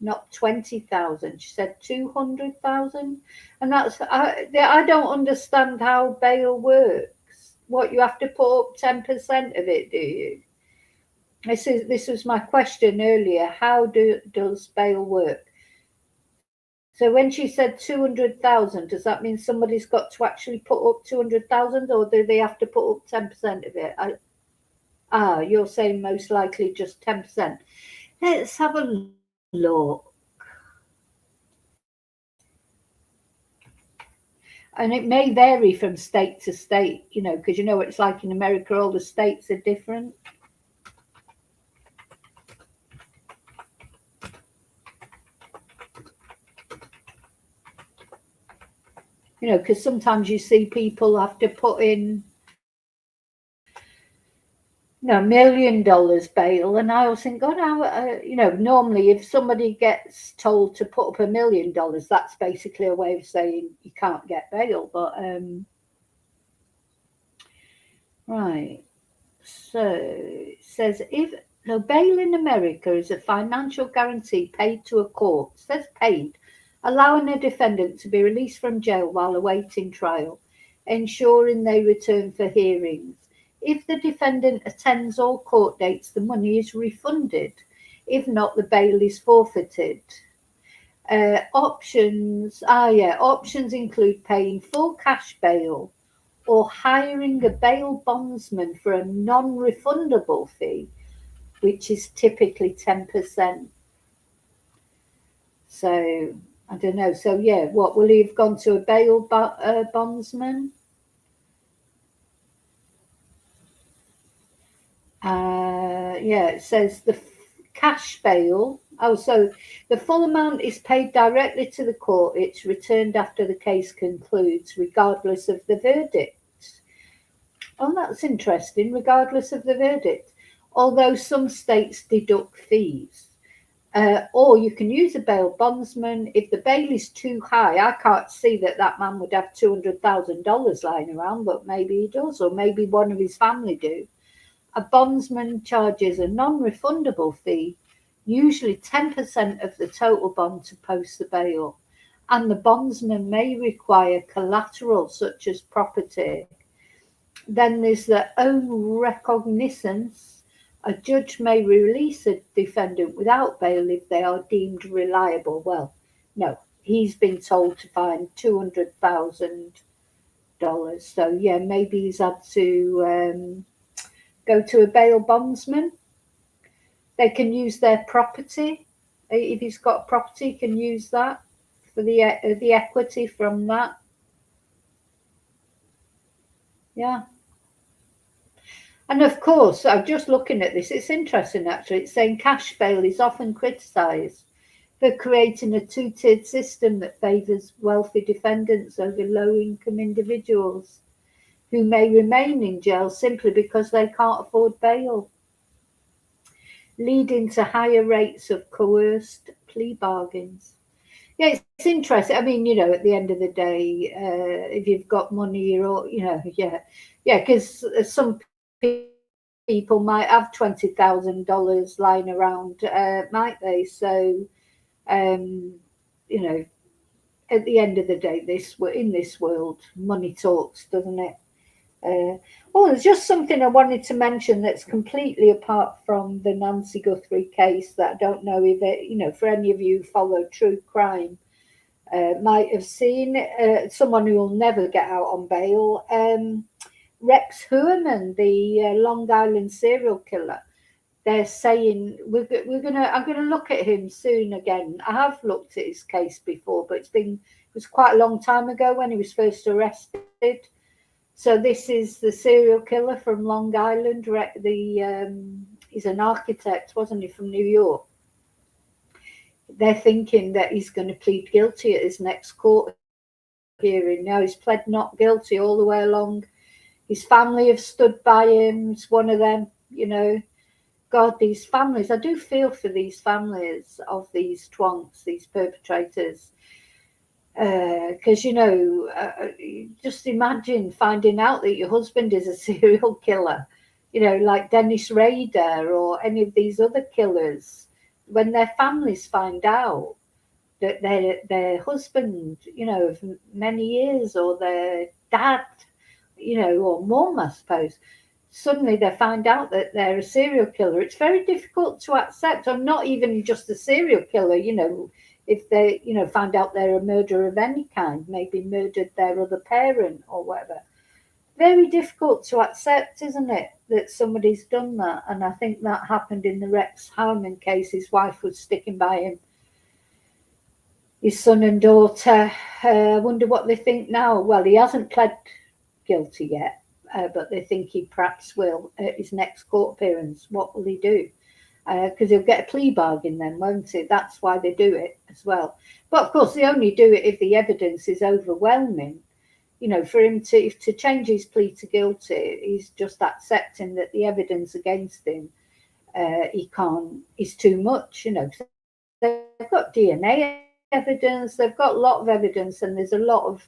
not 20,000. She said 200,000, and that's I don't understand how bail works. What, you have to put up 10% of it, do you? This was my question earlier. How does bail work? So when she said 200,000, does that mean somebody's got to actually put up 200,000, or do they have to put up 10% of it? You're saying most likely just 10%. Let's have a look. And it may vary from state to state, you know, because you know what it's like in America, all the states are different. You know, because sometimes you see people have to put in, you know, $1 million bail, and I always think, God, how, you know, normally if somebody gets told to put up $1 million, that's basically a way of saying you can't get bail. But right, so it says bail in America is a financial guarantee paid to a court. It says paid, allowing a defendant to be released from jail while awaiting trial, ensuring they return for hearings. If the defendant attends all court dates, the money is refunded. If not, the bail is forfeited. Options include paying full cash bail or hiring a bail bondsman for a non-refundable fee, which is typically 10%. So, I don't know. So, yeah, what, will he have gone to a bail bondsman? It says the cash bail. So the full amount is paid directly to the court. It's returned after the case concludes, regardless of the verdict. Oh, that's interesting, regardless of the verdict. Although some states deduct fees. Or you can use a bail bondsman. If the bail is too high, I can't see that man would have $200,000 lying around, but maybe he does, or maybe one of his family do. A bondsman charges a non-refundable fee, usually 10% of the total bond, to post the bail, and the bondsman may require collateral such as property. Then there's the own recognizance. A judge may release a defendant without bail if they are deemed reliable. Well, no, he's been told to find $200,000. So, yeah, maybe he's had to go to a bail bondsman. They can use their property. If he's got property, he can use that for the equity from that. Yeah. And of course, I'm just looking at this. It's interesting, actually. It's saying cash bail is often criticised for creating a two-tiered system that favours wealthy defendants over low-income individuals who may remain in jail simply because they can't afford bail, leading to higher rates of coerced plea bargains. Yeah, it's interesting. I mean, you know, at the end of the day, if you've got money, you're all, you know, because some people might have $20,000 lying around, might they? So, you know, at the end of the day, in this world, money talks, doesn't it? There's just something I wanted to mention that's completely apart from the Nancy Guthrie case that I don't know if it, you know, for any of you who follow true crime, might have seen. Someone who will never get out on bail, Rex Heuermann, the Long Island serial killer. They're saying I'm gonna look at him soon again. I have looked at his case before, but it was quite a long time ago when he was first arrested. So this is the serial killer from Long Island. He's an architect, wasn't he, from New York? They're thinking that he's going to plead guilty at his next court hearing. Now he's pled not guilty all the way along. His family have stood by him. It's one of them, you know. God, these families, I do feel for these families of these twonks, these perpetrators. Because, you know, just imagine finding out that your husband is a serial killer, you know, like Dennis Rader or any of these other killers. When their families find out that their husband, you know, of many years, or their dad, you know, or mum, I suppose, suddenly they find out that they're a serial killer. It's very difficult to accept, or not even just a serial killer, you know. if they, you know, find out they're a murderer of any kind, maybe murdered their other parent or whatever. Very difficult to accept, isn't it, that somebody's done that? And I think that happened in the Rex Harmon case. His wife was sticking by him, his son and daughter. I wonder what they think now. Well, he hasn't pled guilty yet, but they think he perhaps will at his next court appearance. What will he do? Because he'll get a plea bargain then, won't it? That's why they do it as well. But of course, they only do it if the evidence is overwhelming. You know, for him to change his plea to guilty, he's just accepting that the evidence against him, he can't, is too much. You know, they've got DNA evidence, they've got a lot of evidence, and there's a lot of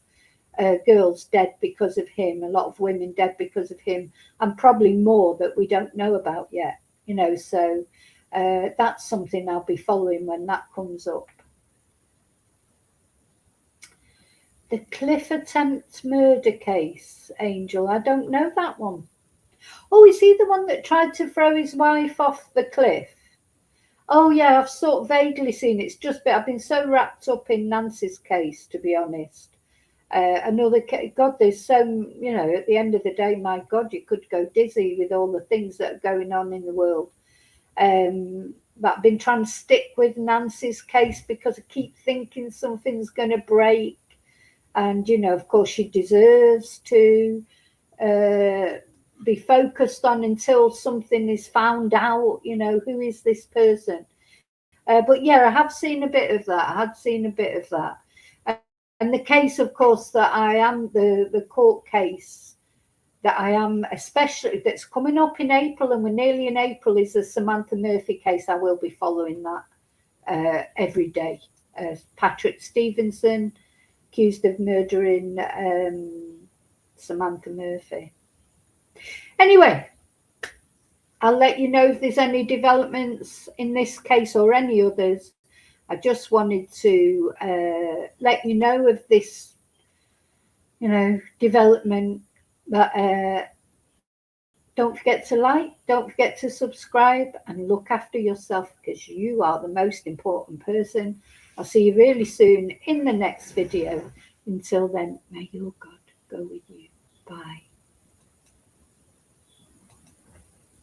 girls dead because of him, a lot of women dead because of him, and probably more that we don't know about yet. You know, so that's something I'll be following when that comes up. The Cliff attempt murder case, Angel. I don't know that one. Oh, is he the one that tried to throw his wife off the cliff? Oh, yeah, I've sort of vaguely seen it. It's just, I've been so wrapped up in Nancy's case, to be honest. Another case, God, there's so, you know, at the end of the day, my God, you could go dizzy with all the things that are going on in the world. But I've been trying to stick with Nancy's case because I keep thinking something's going to break. And, you know, of course, she deserves to be focused on until something is found out, you know, who is this person. But, yeah, I have seen a bit of that. I had seen a bit of that. And the case, of course, that I am, the court case that I am especially, that's coming up in April, and we're nearly in April, is the Samantha Murphy case. I will be following that every day. Patrick Stevenson, accused of murdering Samantha Murphy. Anyway, I'll let you know if there's any developments in this case or any others. I just wanted to let you know of this, you know, development. But don't forget to like, don't forget to subscribe, and look after yourself, because you are the most important person. I'll see you really soon in the next video. Until then, may your God go with you. Bye.